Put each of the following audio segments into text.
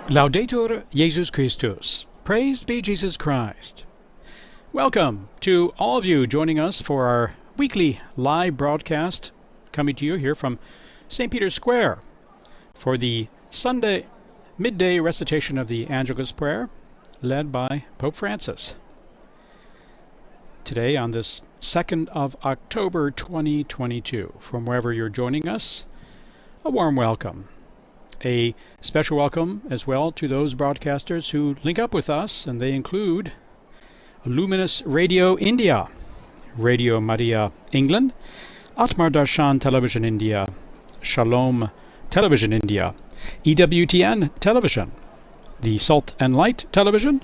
Laudetur Jesus Christus. Praised be Jesus Christ. Welcome to all of you joining us for our weekly live broadcast coming to you here from St. Peter's Square for the Sunday midday recitation of the Angelus prayer led by Pope Francis. Today on this 2nd of October 2022, from wherever you're joining us, a warm welcome. A special welcome as well to those broadcasters who link up with us, and they include Luminous Radio India, Radio Maria England, Atmar Darshan Television India, Shalom Television India, EWTN Television, the Salt and Light Television,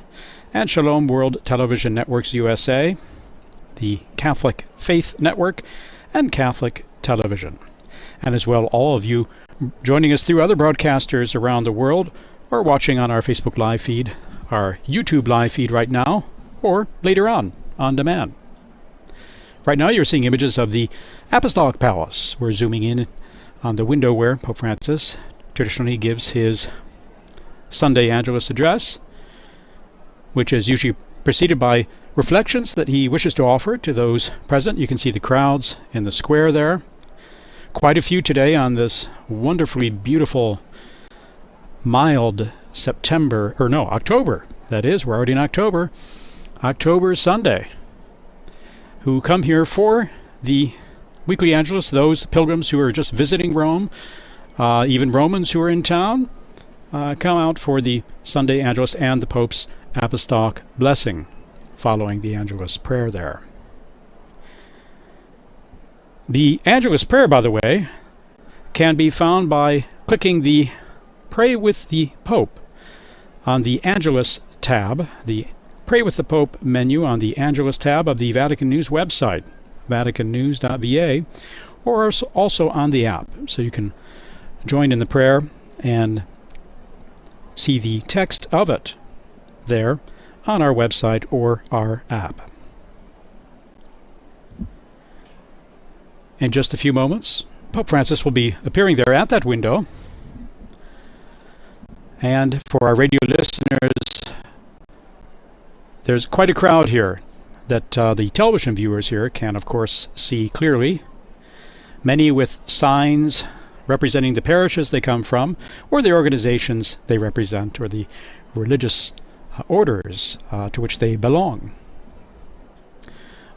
and Shalom World Television Networks USA, the Catholic Faith Network, and Catholic Television. And as well all of you joining us through other broadcasters around the world, or watching on our Facebook live feed, our YouTube live feed right now, or later on demand. Right now you're seeing images of the Apostolic Palace. We're zooming in on the window where Pope Francis traditionally gives his Sunday Angelus address, which is usually preceded by reflections that he wishes to offer to those present. You can see the crowds in the square there. Quite a few today on this wonderfully beautiful, mild October. That is, we're already in October Sunday, who come here for the weekly Angelus, those pilgrims who are just visiting Rome, even Romans who are in town, come out for the Sunday Angelus and the Pope's Apostolic blessing following the Angelus prayer there. The Angelus prayer, by the way, can be found by clicking the Pray with the Pope on the Angelus tab, the Pray with the Pope menu on the Angelus tab of the Vatican News website, vaticannews.va, or also on the app. So you can join in the prayer and see the text of it there on our website or our app. In just a few moments, Pope Francis will be appearing there at that window. And for our radio listeners, there's quite a crowd here that the television viewers here can, of course, see clearly. Many with signs representing the parishes they come from, or the organizations they represent, or the religious orders to which they belong.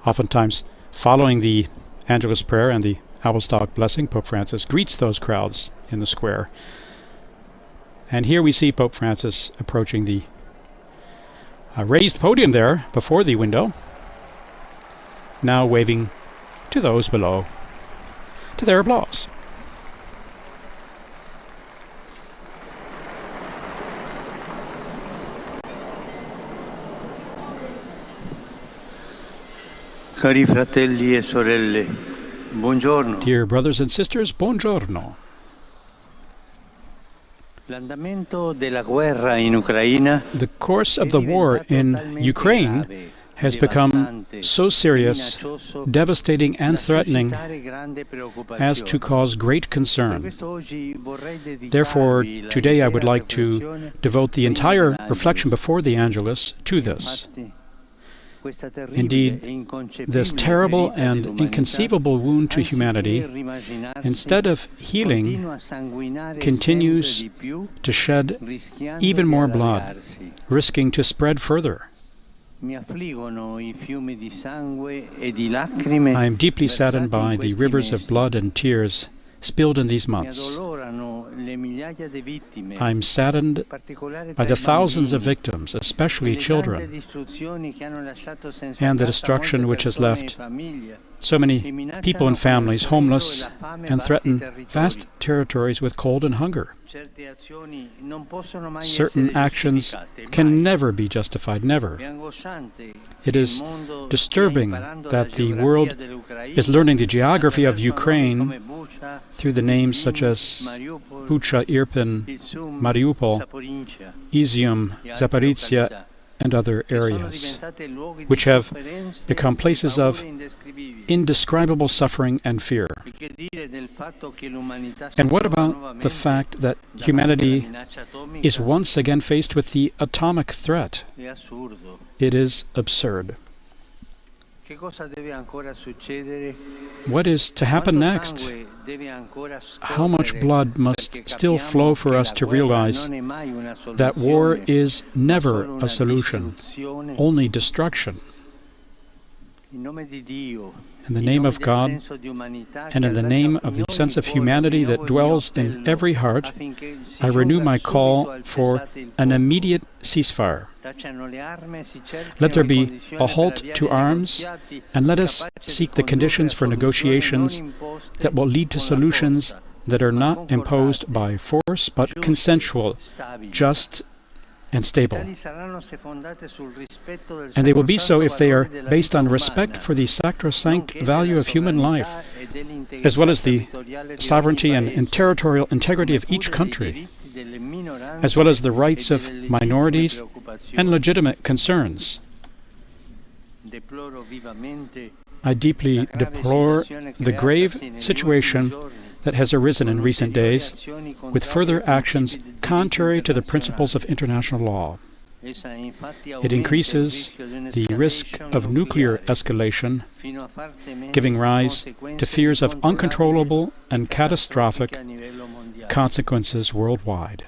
Oftentimes, following the Angelus prayer and the Apostolic blessing, Pope Francis greets those crowds in the square. And here we see Pope Francis approaching the raised podium there before the window, now waving to those below to their applause. Cari fratelli e sorelle, buongiorno. Dear brothers and sisters, buongiorno. The course of the war in Ukraine has become so serious, devastating and threatening as to cause great concern. Therefore, today I would like to devote the entire reflection before the Angelus to this. Indeed, this terrible and inconceivable wound to humanity, instead of healing, continues to shed even more blood, risking to spread further. I am deeply saddened by the rivers of blood and tears spilled in these months. I am saddened by the thousands of victims, especially children, and the destruction which has left so many people and families homeless and threaten vast territories with cold and hunger. Certain actions can never be justified, never. It is disturbing that the world is learning the geography of Ukraine through the names such as Bucha, Irpin, Mariupol, Izium, Zaporizhia, and other areas, which have become places of indescribable suffering and fear. And what about the fact that humanity is once again faced with the atomic threat? It is absurd. What is to happen next? How much blood must still flow for us to realize that war is never a solution, only destruction? In the name of God, and in the name of the sense of humanity that dwells in every heart, I renew my call for an immediate ceasefire. Let there be a halt to arms, and let us seek the conditions for negotiations that will lead to solutions that are not imposed by force, but consensual, just, and stable. And they will be so if they are based on respect for the sacrosanct value of human life, as well as the sovereignty and territorial integrity of each country, as well as the rights of minorities and legitimate concerns. I deeply deplore the grave situation that has arisen in recent days, with further actions contrary to the principles of international law. It increases the risk of nuclear escalation, giving rise to fears of uncontrollable and catastrophic consequences worldwide.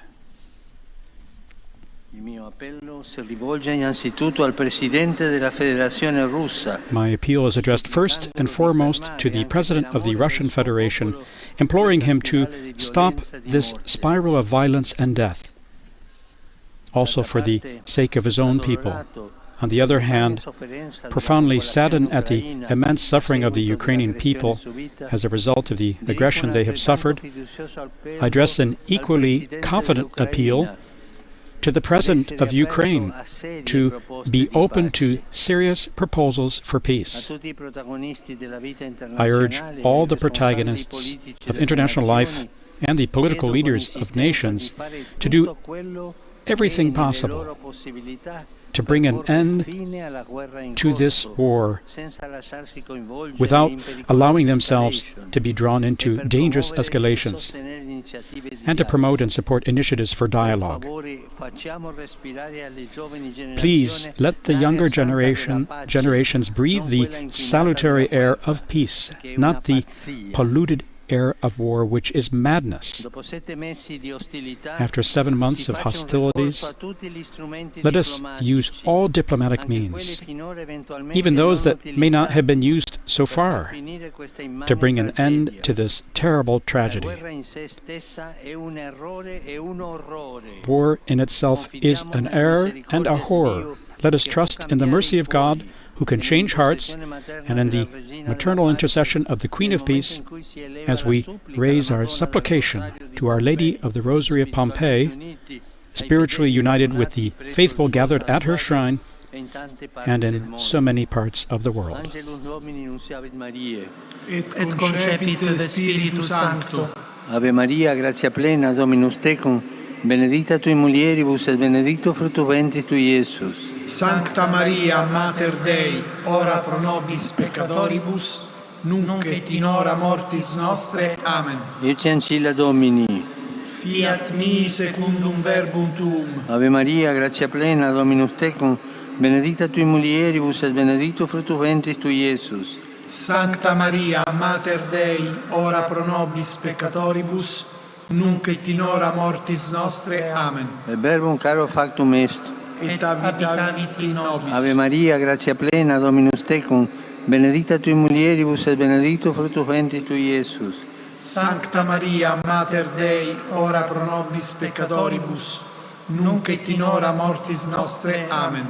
My appeal is addressed first and foremost to the President of the Russian Federation, imploring him to stop this spiral of violence and death, also for the sake of his own people. On the other hand, profoundly saddened at the immense suffering of the Ukrainian people as a result of the aggression they have suffered, I address an equally confident appeal to the President of Ukraine to be open to serious proposals for peace. I urge all the protagonists of international life and the political leaders of nations to do everything possible to bring an end to this war without allowing themselves to be drawn into dangerous escalations, and to promote and support initiatives for dialogue. Please let the younger generations breathe the salutary air of peace, not the polluted air of war, which is madness. After 7 months of hostilities, let us use all diplomatic means, even those that may not have been used so far, to bring an end to this terrible tragedy. War in itself is an error and a horror. Let us trust in the mercy of God, who can change hearts, and in the maternal intercession of the Queen of Peace, as we raise our supplication to Our Lady of the Rosary of Pompeii, spiritually united with the faithful gathered at her shrine, and in so many parts of the world. Et concepit de Spiritu Sancto. Ave Maria, gratia plena, Dominus tecum, benedicta tui mulieribus et benedictus fructus ventris tui, Iesus. Sancta Maria, Mater Dei, ora pro nobis peccatoribus, nunc et in hora mortis nostre. Amen. Ecce ancilla Domini. Fiat mi secundum verbum tuum. Ave Maria, gratia plena, Dominus tecum, benedicta tui mulieribus et benedictus fructus ventris tui, Iesus. Sancta Maria, Mater Dei, ora pro nobis peccatoribus, nunc et in hora mortis nostre. Amen. Et verbum caro factum est. Et habitavit in nobis. Ave Maria, gratia plena, Dominus tecum, benedicta tui mulieribus et benedictus fructus ventris tui, Iesus. Sancta Maria, Mater Dei, ora pro nobis peccatoribus, nunc et in hora mortis nostre. Amen.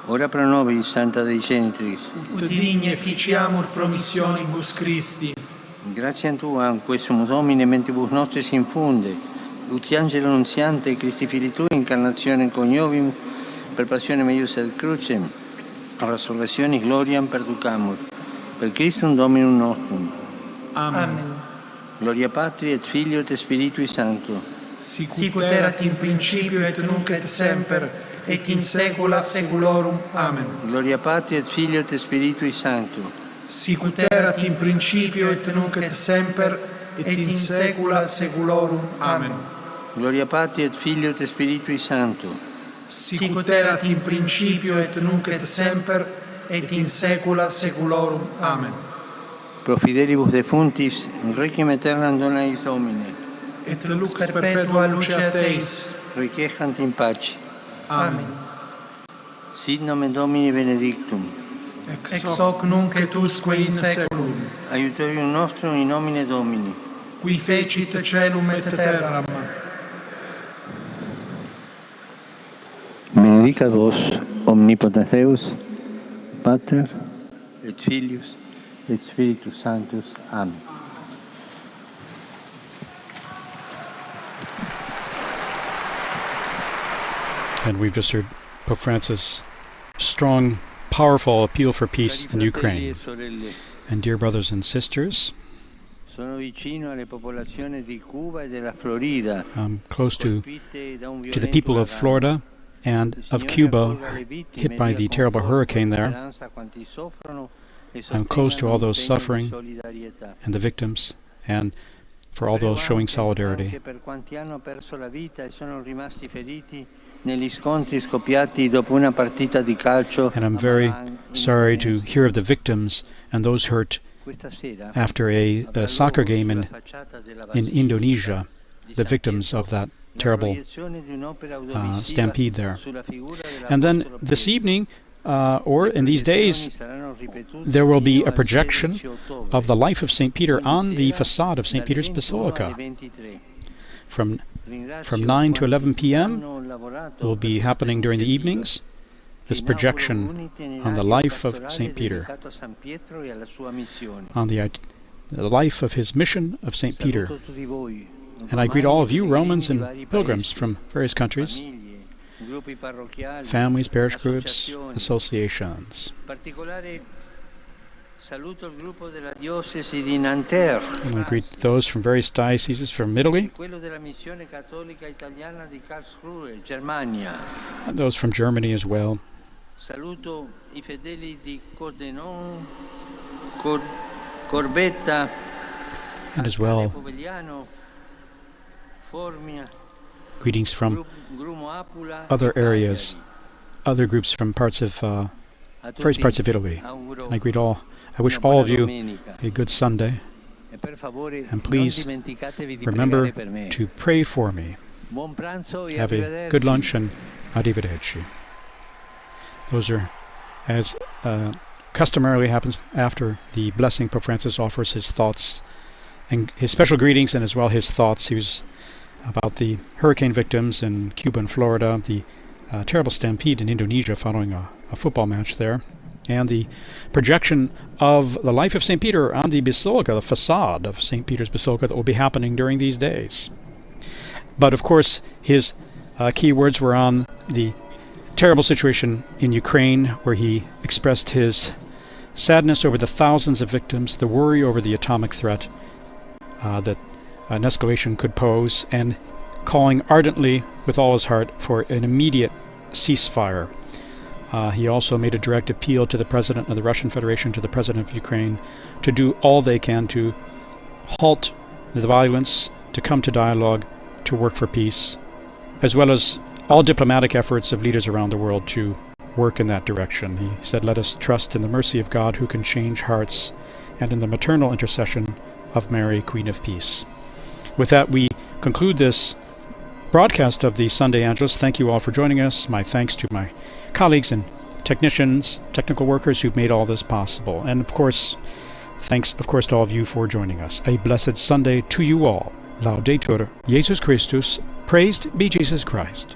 Ora pro nobis, Santa Dei Genitrix. Ut digne ficiamur promissionibus Christi. Gratiam Tuam, quae sumus Domine, mentibus nostris infunde, ut angelo nuntiante, Christi Filii Tui, incarnationem coniovimus, per passionem eius et crucem, a resurrectionis gloriam perducamur. Per Christum Dominum nostrum. Amen. Gloria Patri et Filio et Spiritui Sancto. Sicut erat in principio et nunc et semper, et in saecula saeculorum. Amen. Gloria Patri et Filio et Spiritui Sancto. sic ut erat in principio et nunc et semper, et in saecula saeculorum. Amen. Gloria Patri et Filio et Spiritui Sancto. Sic ut erat in principio et nunc et semper, et in saecula saeculorum. Amen. Pro fidelibus defuntis, requiem aeternam dona eis Domine. Et lux perpetua luceat eis. Requiescant in pace. Amen. Sit nomen Domini benedictum. Ex hoc nunc et usque in saeculum. Aiutorium nostrum in nomine Domini. Qui fecit caelum et terram. Benedicat vos omnipotens Deus, Pater et Filius et Spiritus Sanctus. Amen. And we've just heard Pope Francis' strong, powerful appeal for peace in Ukraine. And dear brothers and sisters, I'm close to the people of Florida and of Cuba, hit by the terrible hurricane there. I'm close to all those suffering and the victims, and for all those showing solidarity. And I'm very sorry to hear of the victims and those hurt after a soccer game in Indonesia, the victims of that terrible stampede there. And then this evening, or in these days, there will be a projection of the life of St. Peter on the facade of St. Peter's Basilica. From 9 to 11 p.m. it will be happening during the evenings, this projection on the life of St. Peter, on the life of his mission of St. Peter. And I greet all of you, Romans and pilgrims from various countries, families, parish groups, associations. And I greet those from various dioceses from Italy, and those from Germany as well. And as well, greetings from other areas, other groups from various parts of Italy. And I wish all of you a good Sunday, and please remember to pray for me. Have a good lunch and arrivederci. Those are, as customarily happens after the blessing, Pope Francis offers his thoughts and his special greetings, and as well his thoughts. He was about the hurricane victims in Cuba and Florida, the terrible stampede in Indonesia following a football match there, and the projection of the life of St. Peter on the Basilica, the facade of St. Peter's Basilica, that will be happening during these days. But of course, his key words were on the terrible situation in Ukraine, where he expressed his sadness over the thousands of victims, the worry over the atomic threat that an escalation could pose, and calling ardently with all his heart for an immediate ceasefire. He also made a direct appeal to the President of the Russian Federation, to the President of Ukraine, to do all they can to halt the violence, to come to dialogue, to work for peace, as well as all diplomatic efforts of leaders around the world to work in that direction. He said, "Let us trust in the mercy of God who can change hearts, and in the maternal intercession of Mary, Queen of Peace." With that, we conclude this broadcast of the Sunday Angelus. Thank you all for joining us. My thanks to my colleagues and technicians, technical workers who've made all this possible. And of course, thanks to all of you for joining us. A blessed Sunday to you all. Laudetur Jesus Christus. Praised be Jesus Christ.